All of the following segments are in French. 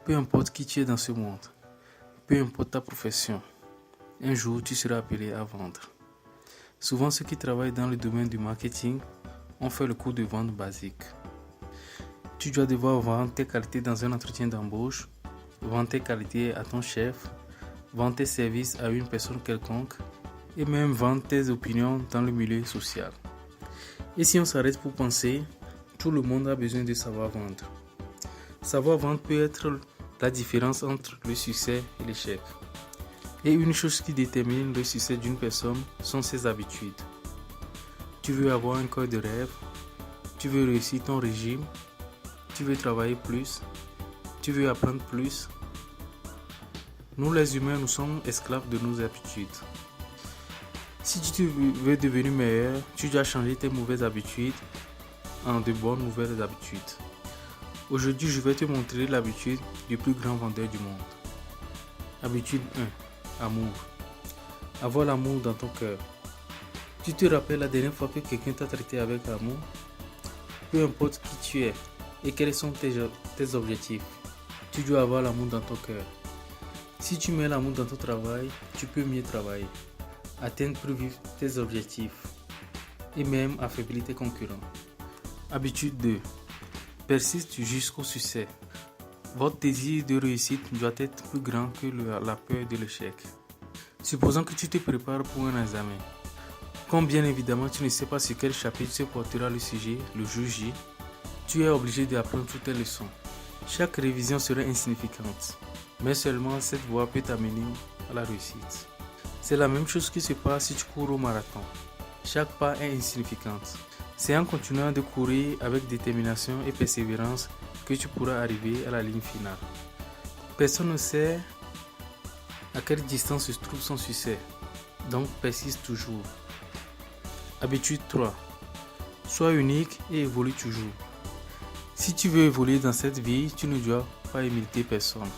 Peu importe qui tu es dans ce monde, peu importe ta profession, un jour tu seras appelé à vendre. Souvent ceux qui travaillent dans le domaine du marketing ont fait le cours de vente basique. Tu dois devoir vendre tes qualités dans un entretien d'embauche, vendre tes qualités à ton chef, vendre tes services à une personne quelconque et même vendre tes opinions dans le milieu social. Et si on s'arrête pour penser, tout le monde a besoin de savoir vendre. Savoir vendre peut être la différence entre le succès et l'échec. Et une chose qui détermine le succès d'une personne sont ses habitudes. Tu veux avoir un corps de rêve, tu veux réussir ton régime, tu veux travailler plus, tu veux apprendre plus. Nous les humains, nous sommes esclaves de nos habitudes. Si tu veux devenir meilleur, tu dois changer tes mauvaises habitudes en de bonnes nouvelles habitudes. Aujourd'hui, je vais te montrer l'habitude du plus grand vendeur du monde. Habitude 1. Amour. Avoir l'amour dans ton cœur. Tu te rappelles la dernière fois que quelqu'un t'a traité avec amour? Peu importe qui tu es et quels sont tes objectifs, tu dois avoir l'amour dans ton cœur. Si tu mets l'amour dans ton travail, tu peux mieux travailler, atteindre plus vite tes objectifs et même affaiblir tes concurrents. Habitude 2. Persiste jusqu'au succès. Votre désir de réussite doit être plus grand que la peur de l'échec. Supposons que tu te prépares pour un examen. Comme bien évidemment tu ne sais pas sur quel chapitre se portera le sujet le jour J, tu es obligé d'apprendre toutes tes leçons. Chaque révision serait insignifiante, mais seulement cette voie peut t'amener à la réussite. C'est la même chose qui se passe si tu cours au marathon. Chaque pas est insignifiant. C'est en continuant de courir avec détermination et persévérance que tu pourras arriver à la ligne finale. Personne ne sait à quelle distance se trouve son succès, donc persiste toujours. Habitude 3. Sois unique et évolue toujours. Si tu veux évoluer dans cette vie, tu ne dois pas imiter personne.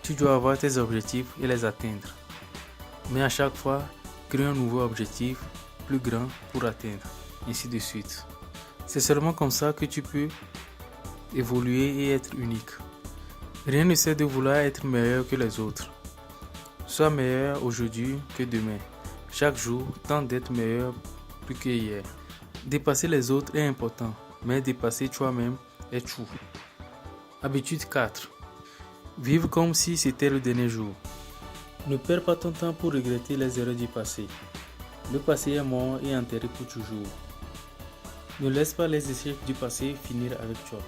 Tu dois avoir tes objectifs et les atteindre. Mais à chaque fois, crée un nouveau objectif plus grand pour atteindre. Ainsi de suite. C'est seulement comme ça que tu peux évoluer et être unique. Rien ne sert de vouloir être meilleur que les autres. Sois meilleur aujourd'hui que demain. Chaque jour, tente d'être meilleur plus que hier. Dépasser les autres est important, mais dépasser toi-même est tout. Habitude 4. Vivre comme si c'était le dernier jour. Ne perds pas ton temps pour regretter les erreurs du passé. Le passé est mort et enterré pour toujours. Ne laisse pas les échecs du passé finir avec toi.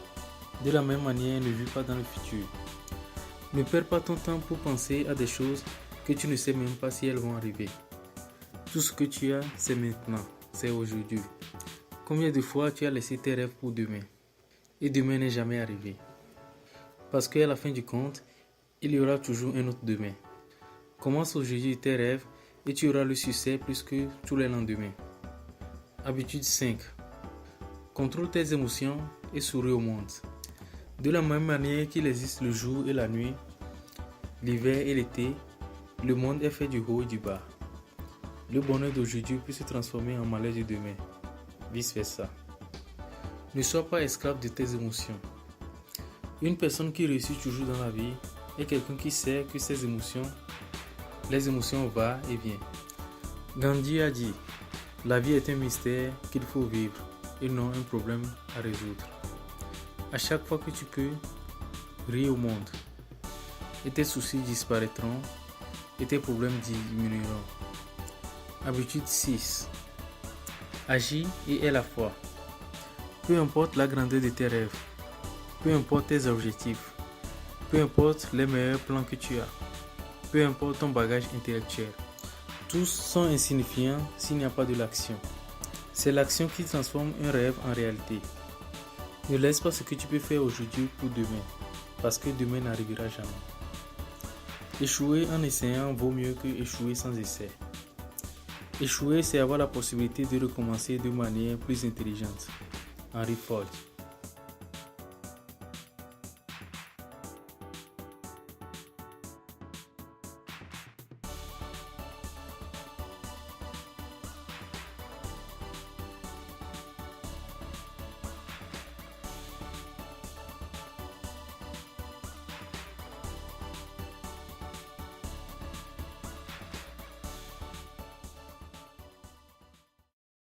De la même manière, ne vis pas dans le futur. Ne perds pas ton temps pour penser à des choses que tu ne sais même pas si elles vont arriver. Tout ce que tu as, c'est maintenant, c'est aujourd'hui. Combien de fois tu as laissé tes rêves pour demain? Et demain n'est jamais arrivé. Parce qu'à la fin du compte, il y aura toujours un autre demain. Commence aujourd'hui tes rêves et tu auras le succès plus que tous les lendemains. Habitude 5. Contrôle tes émotions et souris au monde. De la même manière qu'il existe le jour et la nuit, l'hiver et l'été, le monde est fait du haut et du bas. Le bonheur d'aujourd'hui peut se transformer en malheur de demain, vice versa. Ne sois pas esclave de tes émotions. Une personne qui réussit toujours dans la vie est quelqu'un qui sait que les émotions vont et viennent. Gandhi a dit, la vie est un mystère qu'il faut vivre et non un problème à résoudre. À chaque fois que tu peux, ris au monde et tes soucis disparaîtront et tes problèmes diminueront. Habitude 6. Agis et aie la foi. Peu importe la grandeur de tes rêves, peu importe tes objectifs, peu importe les meilleurs plans que tu as, peu importe ton bagage intellectuel, tous sont insignifiants s'il n'y a pas de l'action. C'est l'action qui transforme un rêve en réalité. Ne laisse pas ce que tu peux faire aujourd'hui pour demain, parce que demain n'arrivera jamais. Échouer en essayant vaut mieux que échouer sans essai. Échouer, c'est avoir la possibilité de recommencer de manière plus intelligente. Henry Ford.